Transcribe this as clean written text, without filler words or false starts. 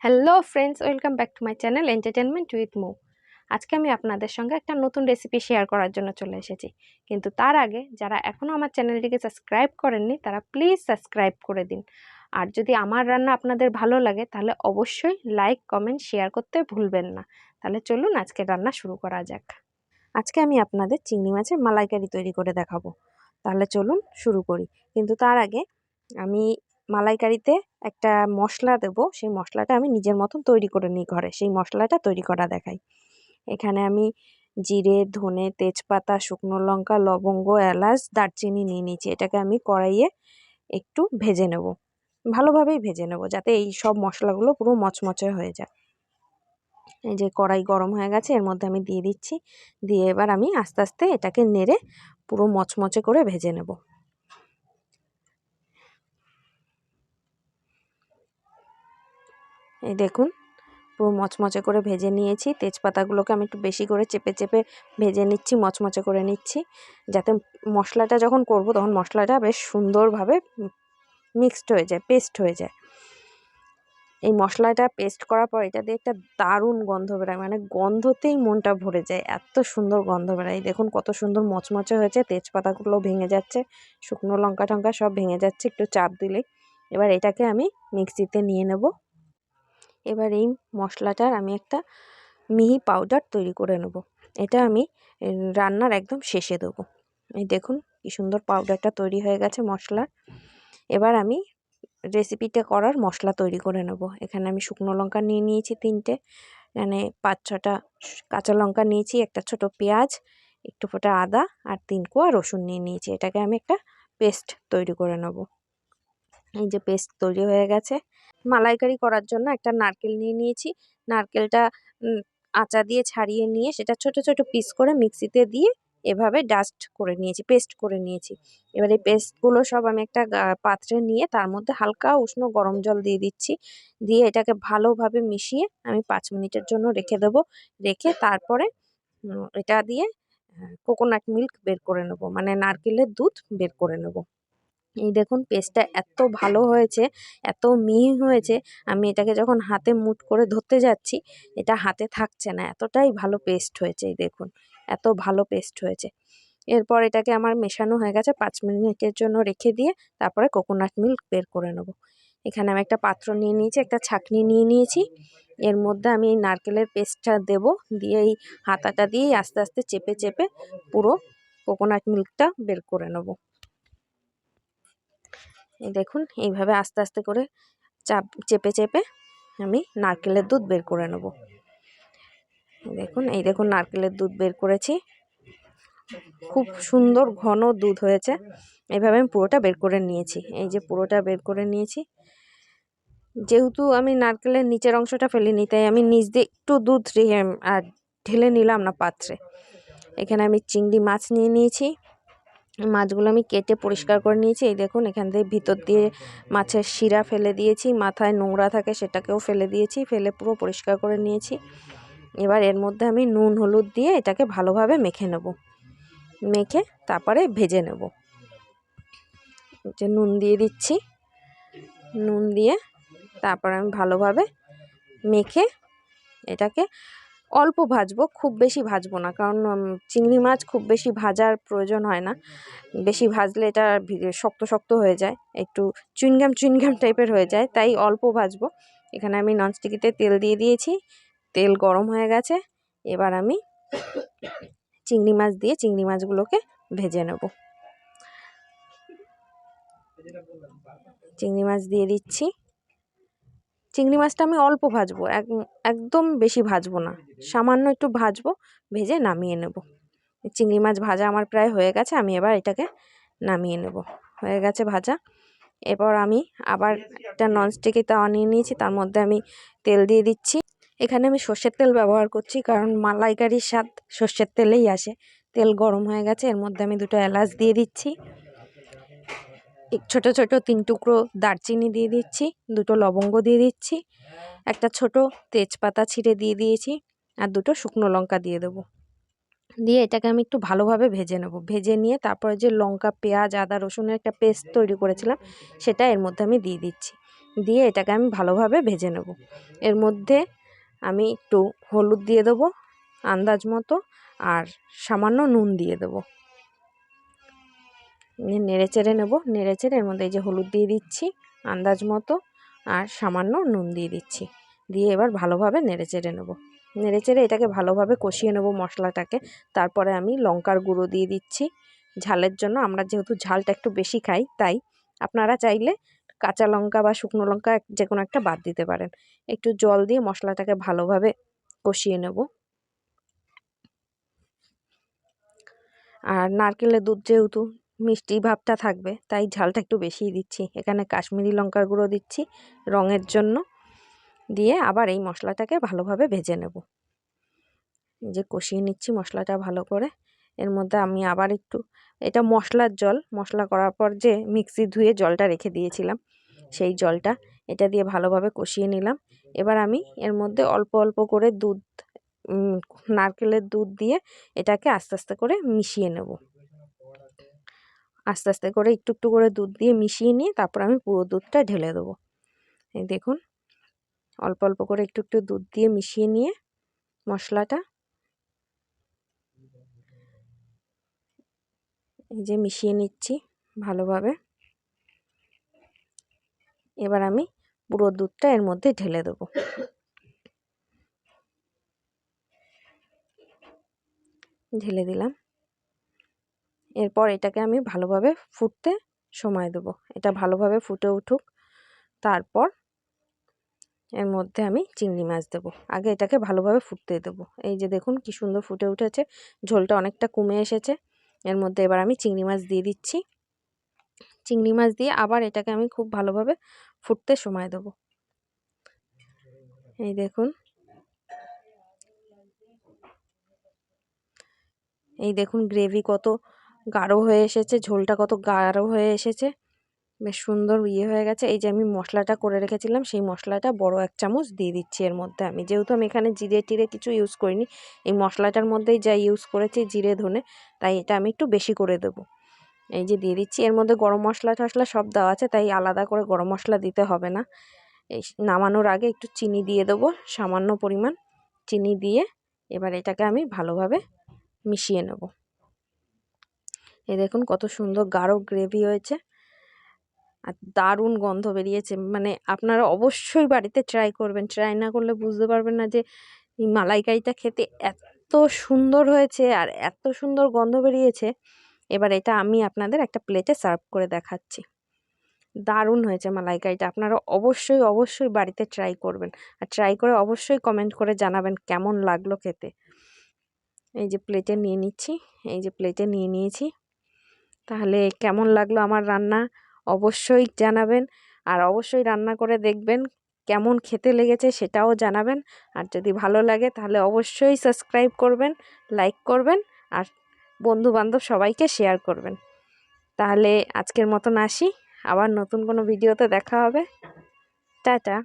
Hello friends, welcome back to my channel entertainment with Mo. আজকে আমি আপনাদের সঙ্গে একটা নতুন রেসিপি শেয়ার করার জন্য চলে এসেছি। কিন্তু তার আগে যারা এখনও আমার চ্যানেলটিকে সাবস্ক্রাইব করেননি তারা প্লিজ সাবস্ক্রাইব করে দিন। আর যদি আমার রান্না আপনাদের ভালো লাগে তাহলে অবশ্যই লাইক, কমেন্ট, শেয়ার করতে ভুলবেন না। তাহলে চলুন আজকে রান্না শুরু করা যাক। আজকে আমি আপনাদের চিংড়ি মাছের মালাইকারি তৈরি করে দেখাবো। তাহলে চলুন শুরু করি। কিন্তু তার আগে আমি মালাইকারিতে একটা মশলা দেব, সেই মশলাটা আমি নিজের মতন তৈরি করে নিই ঘরে। সেই মশলাটা তৈরি করা দেখাই। এখানে আমি জিরে, ধনে, তেজপাতা, শুকনো লঙ্কা, লবঙ্গ, এলাচ, দারচিনি নিয়ে নিয়েছি। এটাকে আমি কড়াইয়ে একটু ভেজে নেব, ভালোভাবেই ভেজে নেব যাতে এই সব মশলাগুলো পুরো মচমচে হয়ে যায়। এই যে কড়াই গরম হয়ে গেছে, এর মধ্যে আমি দিয়ে দিচ্ছি। দিয়ে এবার আমি আস্তে আস্তে এটাকে নেড়ে পুরো মচমচে করে ভেজে নেব। এই দেখুন পুরো মচমচে করে ভেজে নিয়েছি। তেজপাতাগুলোকে আমি একটু বেশি করে চেপে চেপে ভেজে নিচ্ছি, মচমচে করে নিচ্ছি, যাতে মশলাটা যখন করব তখন মশলাটা বেশ সুন্দরভাবে মিক্সড হয়ে যায়, পেস্ট হয়ে যায়। এই মশলাটা পেস্ট করার পর এটা দিয়ে একটা দারুণ গন্ধ বেরোয়, মানে গন্ধতেই মনটা ভরে যায়, এত সুন্দর গন্ধ বেরোয়। দেখুন কত সুন্দর মচমচে হয়েছে, তেজপাতাগুলো ভেঙে যাচ্ছে, শুকনো লঙ্কা টঙ্কা সব ভেঙে যাচ্ছে একটু চাপ দিলেই। এবার এটাকে আমি মিক্সিতে নিয়ে নেব। এবার এই মশলাটার আমি একটা মিহি পাউডার তৈরি করে নেব। এটা আমি রান্নার একদম শেষে দেবো। এই দেখুন কি সুন্দর পাউডারটা তৈরি হয়ে গেছে মশলার। এবার আমি রেসিপিটা করার মশলা তৈরি করে নেব। এখানে আমি শুকনো লঙ্কা নিয়ে নিয়েছি 3টে, এখানে 5-6টা কাঁচা লঙ্কা নিয়েছি, একটা ছোট পেঁয়াজ, একটু ফোঁটা আদা আর 3 কোয়া রসুন নিয়ে নিয়েছি। এটাকে আমি একটা পেস্ট তৈরি করে নেব। এই যে পেস্ট তৈরি হয়ে গেছে। মালাইকারি করার জন্য একটা নারকেল নিয়ে নিয়েছি। নারকেলটা আঁচা দিয়ে ছাড়িয়ে নিয়ে সেটা ছোট ছোট পিস করে মিক্সিতে দিয়ে এভাবে ডাস্ট করে নিয়েছি, পেস্ট করে নিয়েছি। এবার এই পেস্টগুলো সব আমি একটা পাত্রে নিয়ে তার মধ্যে হালকা উষ্ণ গরম জল দিয়ে দিচ্ছি। দিয়ে এটাকে ভালোভাবে মিশিয়ে আমি 5 মিনিটের জন্য রেখে দেবো। রেখে তারপরে এটা দিয়ে কোকোনাট মিল্ক বের করে নেবো, মানে নারকেলের দুধ বের করে নেবো। এই দেখুন পেস্টটা এত ভালো হয়েছে, এত মিহি হয়েছে, আমি এটাকে যখন হাতে মুঠ করে ধরতে যাচ্ছি এটা হাতে থাকছে না, এতটাই ভালো পেস্ট হয়েছে। এই দেখুন এত ভালো পেস্ট হয়েছে। এরপর এটাকে আমার মেশানো হয়ে গেছে, 5 মিনিটের জন্য রেখে দিয়ে তারপরে কোকোনাট মিল্ক বের করে নেব। এখানে আমি একটা পাত্র নিয়ে নিয়েছি, একটা ছাঁকনি নিয়ে নিয়েছি। এর মধ্যে আমি এই নারকেলের পেস্টটা দেব, দিয়ে এই হাতাটা দিয়ে আস্তে আস্তে চেপে চেপে পুরো কোকোনাট মিল্কটা বের করে নেব। এই দেখুন এইভাবে আস্তে আস্তে করে চেপে চেপে আমি নারকেলের দুধ বের করে নেব। দেখুন এই দেখুন নারকেলের দুধ বের করেছি, খুব সুন্দর ঘন দুধ হয়েছে। এইভাবে আমি পুরোটা বের করে নিয়েছি। এই যে পুরোটা বের করে নিয়েছি। যেহেতু আমি নারকেলের নিচের অংশটা ফেলিনি তাই আমি নিচ দিয়ে একটু দুধ আর ঢেলে নিলাম না পাত্রে। এখানে আমি চিংড়ি মাছ নিয়ে নিয়েছি। মাছগুলো আমি কেটে পরিষ্কার করে নিয়েছি। এই দেখুন এখান থেকে ভিতর দিয়ে মাছের শিরা ফেলে দিয়েছি, মাথায় নোংরা থাকে সেটাকেও ফেলে দিয়েছি, ফেলে পুরো পরিষ্কার করে নিয়েছি। এবার এর মধ্যে আমি নুন হলুদ দিয়ে এটাকে ভালোভাবে মেখে নেব, মেখে তারপরে ভেজে নেব। যে নুন দিয়ে দিচ্ছি, নুন দিয়ে তারপর আমি ভালোভাবে মেখে এটাকে অল্প ভাজবো, খুব বেশি ভাজবো না, কারণ চিংড়ি মাছ খুব বেশি ভাজার প্রয়োজন হয় না। বেশি ভাজলে এটা শক্ত শক্ত হয়ে যায়, একটু চুইনগাম টাইপের হয়ে যায়, তাই অল্প ভাজবো। এখানে আমি ননস্টিকিতে তেল দিয়ে দিয়েছি, তেল গরম হয়ে গেছে। এবার আমি চিংড়ি মাছ দিয়ে চিংড়ি মাছগুলোকে ভেজে নেব। চিংড়ি মাছ দিয়ে দিচ্ছি। চিংড়ি মাছটা আমি অল্প ভাজবো, একদম বেশি ভাজবো না, সামান্য একটু ভাজবো, ভেজে নামিয়ে নেব। চিংড়ি মাছ ভাজা আমার প্রায় হয়ে গেছে, আমি এবার এটাকে নামিয়ে নেব। হয়ে গেছে ভাজা। এরপর আমি আবার একটা ননস্টিকি তাওয়া নিয়ে নিয়েছি, তার মধ্যে আমি তেল দিয়ে দিচ্ছি। এখানে আমি সর্ষের তেল ব্যবহার করছি, কারণ মালাইকারির স্বাদ সর্ষের তেলেই আসে। তেল গরম হয়ে গেছে, এর মধ্যে আমি 2টো এলাচ দিয়ে দিচ্ছি, ছোট ছোট 3 টুকরো দারচিনি দিয়ে দিচ্ছি, 2টো লবঙ্গ দিয়ে দিচ্ছি, একটা ছোট তেজপাতা ছিঁড়ে দিয়ে দিয়েছি, আর 2টো শুকনো লঙ্কা দিয়ে দেবো। দিয়ে এটাকে আমি একটু ভালোভাবে ভেজে নেব। ভেজে নিয়ে তারপরে যে লঙ্কা, পেঁয়াজ, আদা, রসুনের একটা পেস্ট তৈরি করেছিলাম সেটা এর মধ্যে আমি দিয়ে দিচ্ছি। দিয়ে এটাকে আমি ভালোভাবে ভেজে নেব। এর মধ্যে আমি একটু হলুদ দিয়ে দেবো আন্দাজ মতো, আর সামান্য নুন দিয়ে দেবো। নেড়ে চেড়ে নেব। নেড়ে চেড়ে এর মধ্যে এই যে হলুদ দিয়ে দিচ্ছি আন্দাজ মতো, আর সামান্য নুন দিয়ে দিচ্ছি। দিয়ে এবার ভালোভাবে নেড়ে চেড়ে নেব। নেড়ে চেড়ে এটাকে ভালোভাবে কষিয়ে নেব মশলাটাকে। তারপরে আমি লঙ্কার গুঁড়ো দিয়ে দিচ্ছি ঝালের জন্য। আমরা যেহেতু ঝালটা একটু বেশি খাই, তাই আপনারা চাইলে কাঁচা লঙ্কা বা শুকনো লঙ্কা যে কোনো একটা বাদ দিতে পারেন। একটু জল দিয়ে মশলাটাকে ভালোভাবে কষিয়ে নেব। আর নারকেলের দুধ যেহেতু মিষ্টি ভাবটা থাকবে, তাই ঝালটা একটু বেশিই দিচ্ছি। এখানে কাশ্মীরি লঙ্কার গুঁড়ো দিচ্ছি রঙের জন্য। দিয়ে আবার এই মশলাটাকে ভালোভাবে ভেজে নেব। যে কষিয়ে নিচ্ছি মশলাটা ভালো করে। এর মধ্যে আমি আবার একটু, এটা মশলার জল, মশলা করার পর যে মিক্সি ধুয়ে জলটা রেখে দিয়েছিলাম, সেই জলটা এটা দিয়ে ভালোভাবে কষিয়ে নিলাম। এবার আমি এর মধ্যে অল্প অল্প করে দুধ, নারকেলের দুধ দিয়ে এটাকে আস্তে আস্তে করে মিশিয়ে নেব। আস্তে আস্তে করে একটু একটু করে দুধ দিয়ে মিশিয়ে নিয়ে তারপর আমি পুরো দুধটা ঢেলে দেবো। এই দেখুন, অল্প অল্প করে একটু একটু দুধ দিয়ে মিশিয়ে নিয়ে মশলাটা এই যে মিশিয়ে নিচ্ছি ভালোভাবে। এবার আমি পুরো দুধটা এর মধ্যে ঢেলে দেবো। ঢেলে দিলাম। এরপর এটাকে আমি ভালোভাবে ফুটতে সময় দেবো। এটা ভালোভাবে ফুটে উঠুক। তারপর এর মধ্যে আমি চিংড়ি মাছ দেবো। আগে এটাকে ভালোভাবে ফুটতে দেবো। এই যে দেখুন কি সুন্দর ফুটে উঠেছে, ঝোলটা অনেকটা কমে এসেছে। এর মধ্যে এবার আমি চিংড়ি মাছ দিয়ে দিচ্ছি। চিংড়ি মাছ দিয়ে আবার এটাকে আমি খুব ভালোভাবে ফুটতে সময় দেবো। এই দেখুন, এই দেখুন গ্রেভি কত গাঢ় হয়ে এসেছে, ঝোলটা কত গাঢ় হয়ে এসেছে, বেশ সুন্দর হয়ে গেছে। এই যে আমি মশলাটা করে রেখেছিলাম, সেই মশলাটা বড় 1 চামচ দিয়ে দিচ্ছি এর মধ্যে। আমি যেহেতু আমি এখানে জিরে টিরে কিছু ইউজ করিনি, এই মশলাটার মধ্যেই যা ইউজ করেছি জিরে ধনে, তাই এটা আমি একটু বেশি করে দেব। এই যে দিয়ে দিচ্ছি। এর মধ্যে গরম মশলা টশলা সব দেওয়া আছে, তাই আলাদা করে গরম মশলা দিতে হবে না। এই নামানোর আগে একটু চিনি দিয়ে দেবো, সামান্য পরিমাণ চিনি দিয়ে এবার এটাকে আমি ভালোভাবে মিশিয়ে নেব। এই দেখুন কত সুন্দর গাঢ় গ্রেভি হয়েছে আর দারুণ গন্ধ বেরিয়েছে। মানে আপনারা অবশ্যই বাড়িতে ট্রাই করবেন। ট্রাই না করলে বুঝতে পারবেন না যে এই মালাইকারিটা খেতে এত সুন্দর হয়েছে আর এত সুন্দর গন্ধ বেরিয়েছে। এবার এটা আমি আপনাদের একটা প্লেটে সার্ভ করে দেখাচ্ছি। দারুণ হয়েছে মালাইকারিটা। আপনারা অবশ্যই অবশ্যই বাড়িতে ট্রাই করবেন, আর ট্রাই করে অবশ্যই কমেন্ট করে জানাবেন কেমন লাগলো খেতে। এই যে প্লেটে নিয়ে নিচ্ছি, এই যে প্লেটে নিয়ে নিয়েছি। তাহলে কেমন লাগলো আমার রান্না অবশ্যই জানাবেন, আর অবশ্যই রান্না করে দেখবেন কেমন খেতে লেগেছে সেটাও জানাবেন। আর যদি ভালো লাগে তাহলে অবশ্যই সাবস্ক্রাইব করবেন, লাইক করবেন, আর বন্ধু বান্ধব সবাইকে শেয়ার করবেন। তাহলে আজকের মতন আসি, আবার নতুন কোনো ভিডিওতে দেখা হবে। টাটা।